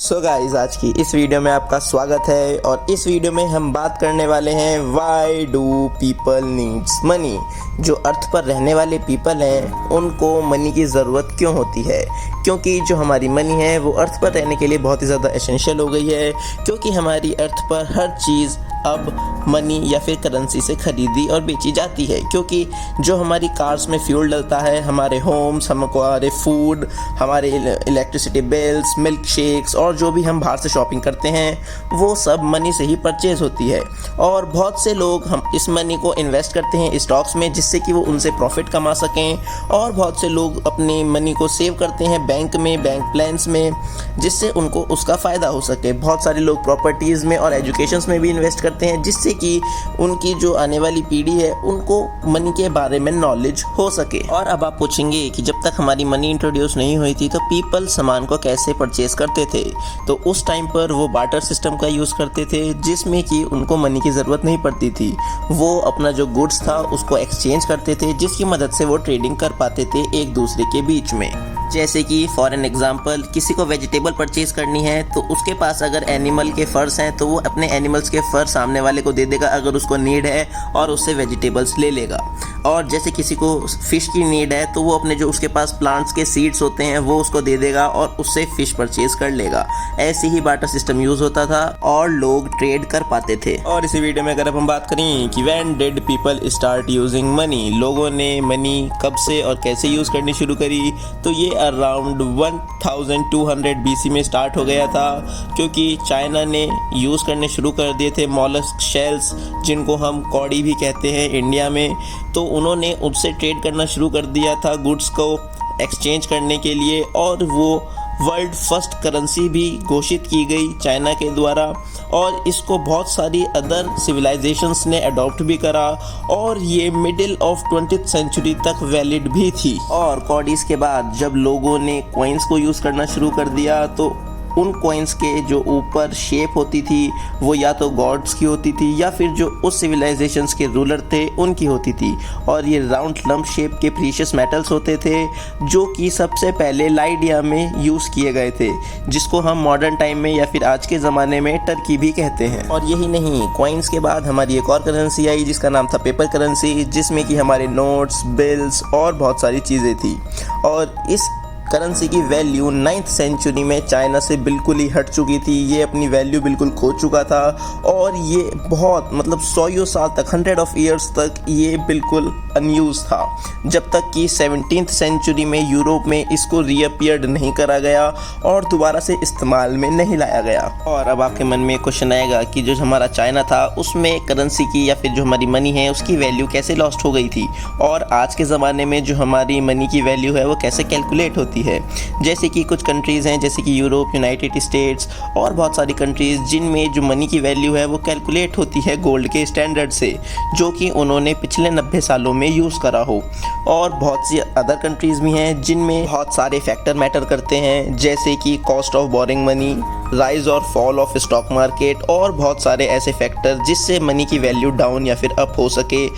So guys, आज की इस वीडियो में आपका स्वागत है और इस वीडियो में हम बात करने वाले हैं why do people needs money. जो अर्थ पर रहने वाले पीपल हैं उनको मनी की ज़रूरत क्यों होती है, क्योंकि जो हमारी मनी है वो अर्थ पर रहने के लिए बहुत ही ज़्यादा एसेंशियल हो गई है, क्योंकि हमारी अर्थ पर हर चीज़ अब मनी या फिर करेंसी से खरीदी और बेची जाती है। क्योंकि जो हमारी कार्स में फ्यूल डलता है, हमारे होम्स, हमारे फूड, हमारे इलेक्ट्रिसिटी बिल्स, मिल्क शेक्स और जो भी हम बाहर से शॉपिंग करते हैं वो सब मनी से ही परचेज होती है। और बहुत से लोग हम इस मनी को इन्वेस्ट करते हैं स्टॉक्स में, जिससे कि वो उनसे प्रॉफिट कमा सकें। और बहुत से लोग अपनी मनी को सेव करते हैं बैंक में, बैंक प्लान्स में, जिससे उनको उसका फ़ायदा हो सके। बहुत सारे लोग प्रॉपर्टीज़ में और एजुकेशंस में भी इन्वेस्ट करते हैं, जिससे कि उनकी जो आने वाली पीढ़ी है उनको मनी के बारे में नॉलेज हो सके। और अब आप पूछेंगे कि जब तक हमारी मनी इंट्रोड्यूस नहीं हुई थी तो पीपल सामान को कैसे परचेज करते थे। तो उस टाइम पर वो बार्टर सिस्टम का यूज़ करते थे, जिसमें कि उनको मनी की ज़रूरत नहीं पड़ती थी। वो अपना जो गुड्स था उसको एक्सचेंज करते थे, जिसकी मदद से वो ट्रेडिंग कर पाते थे एक दूसरे के बीच में। जैसे कि फॉर एन एग्जांपल, किसी को वेजिटेबल परचेज करनी है तो उसके पास अगर एनिमल के फर्स हैं तो वो अपने एनिमल्स के फर सामने वाले को दे देगा अगर उसको नीड है, और उससे वेजिटेबल्स ले लेगा। और जैसे किसी को फ़िश की नीड है तो वो अपने जो उसके पास प्लांट्स के सीड्स होते हैं वो उसको दे देगा और उससे फ़िश परचेज कर लेगा। ऐसे ही बार्टर सिस्टम यूज़ होता था और लोग ट्रेड कर पाते थे। और इसी वीडियो में अगर हम बात करें कि when did people start using money, लोगों ने मनी कब से और कैसे यूज़ करनी शुरू करी, तो ये अराउंड 1200 BC में स्टार्ट हो गया था। क्योंकि चाइना ने यूज़ करने शुरू कर दिए थे मॉलस्क शेल्स, जिनको हम कौड़ी भी कहते हैं इंडिया में। तो उन्होंने उससे ट्रेड करना शुरू कर दिया था गुड्स को एक्सचेंज करने के लिए, और वो वर्ल्ड फर्स्ट करेंसी भी घोषित की गई चाइना के द्वारा। और इसको बहुत सारी अदर सिविलाइजेशंस ने अडॉप्ट भी करा, और ये मिडिल ऑफ 20th सेंचुरी तक वैलिड भी थी। और कॉडीज के बाद जब लोगों ने कॉइन्स को यूज़ करना शुरू कर दिया तो उन कॉइन्स के जो ऊपर शेप होती थी वो या तो गॉड्स की होती थी या फिर जो उस सिविलाइजेशंस के रूलर थे उनकी होती थी। और ये राउंड लंप शेप के प्रीशियस मेटल्स होते थे, जो कि सबसे पहले लाइडिया में यूज़ किए गए थे, जिसको हम मॉडर्न टाइम में या फिर आज के ज़माने में टर्की भी कहते हैं। और यही नहीं, कॉइन्स के बाद हमारी एक और करेंसी आई जिसका नाम था पेपर करेंसी, जिसमें कि हमारे नोट्स, बिल्स और बहुत सारी चीज़ें थी। और इस करेंसी की वैल्यू 9th सेंचुरी में चाइना से बिल्कुल ही हट चुकी थी। ये अपनी वैल्यू बिल्कुल खो चुका था, और ये बहुत 100 साल तक, 100 years तक ये बिल्कुल अनयूज था, जब तक कि 17th सेंचुरी में यूरोप में इसको रीअपियर्ड नहीं करा गया और दोबारा से इस्तेमाल में नहीं लाया गया। और अब आपके मन में क्वेश्चन आएगा कि जो हमारा चाइना था उसमें करेंसी की या फिर जो हमारी मनी है उसकी वैल्यू कैसे लॉस्ट हो गई थी, और आज के ज़माने में जो हमारी मनी की वैल्यू है वो कैसे कैलकुलेट होती है। जैसे कि कुछ कंट्रीज़ हैं जैसे कि यूरोप, यूनाइटेड स्टेट्स और बहुत सारी कंट्रीज़, जिनमें जो मनी की वैल्यू है वो कैलकुलेट होती है गोल्ड के स्टैंडर्ड से, जो कि उन्होंने पिछले 90 सालों में यूज़ करा हो। और बहुत सी अदर कंट्रीज़ भी हैं जिनमें बहुत सारे फैक्टर मैटर करते हैं, जैसे कि cost of boring money, rise और फॉल ऑफ स्टॉक मार्केट और बहुत सारे ऐसे फैक्टर जिससे मनी की वैल्यू डाउन या फिर अप हो सके।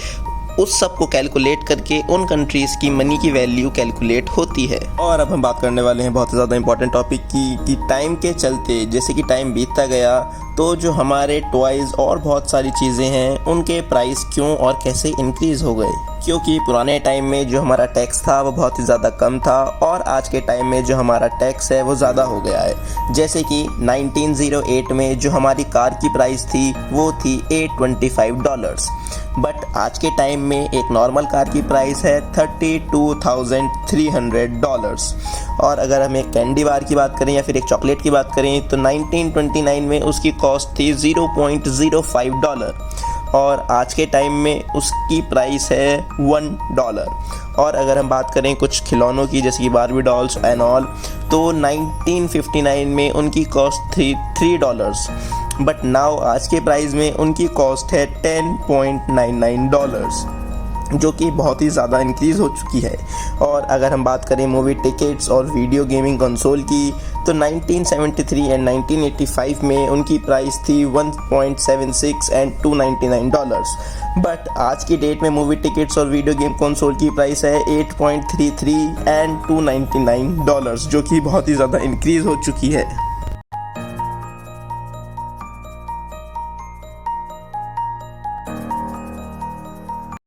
उस सब को कैलकुलेट करके उन कंट्रीज़ की मनी की वैल्यू कैलकुलेट होती है। और अब हम बात करने वाले हैं बहुत ज़्यादा इंपॉर्टेंट टॉपिक की, कि टाइम के चलते जैसे कि टाइम बीतता गया तो जो हमारे टॉयज़ और बहुत सारी चीज़ें हैं उनके प्राइस क्यों और कैसे इंक्रीज़ हो गए। क्योंकि पुराने टाइम में जो हमारा टैक्स था वो बहुत ही ज़्यादा कम था, और आज के टाइम में जो हमारा टैक्स है वो ज़्यादा हो गया है। जैसे कि 1908 में जो हमारी कार की प्राइस थी वो थी $825, बट आज के टाइम में एक नॉर्मल कार की प्राइस है $32,300। और अगर हम एक कैंडी बार की बात करें या फिर एक चॉकलेट की बात करें तो 1929 में उसकी कॉस्ट थी $0.05, और आज के टाइम में उसकी प्राइस है $1। और अगर हम बात करें कुछ खिलौनों की जैसे कि बारबी डॉल्स एंड ऑल, तो 1959 में उनकी कॉस्ट थी $3, बट नाउ आज के प्राइस में उनकी कॉस्ट है $10.99, जो कि बहुत ही ज़्यादा इंक्रीज़ हो चुकी है। और अगर हम बात करें मूवी टिकट्स और वीडियो गेमिंग कंसोल की, तो 1973 एंड 1985 में उनकी प्राइस थी $1.76 एंड $299, बट आज की डेट में मूवी टिकट्स और वीडियो गेम कंसोल की प्राइस है $8.33 एंड $299, जो कि बहुत ही ज़्यादा इंक्रीज़ हो चुकी है।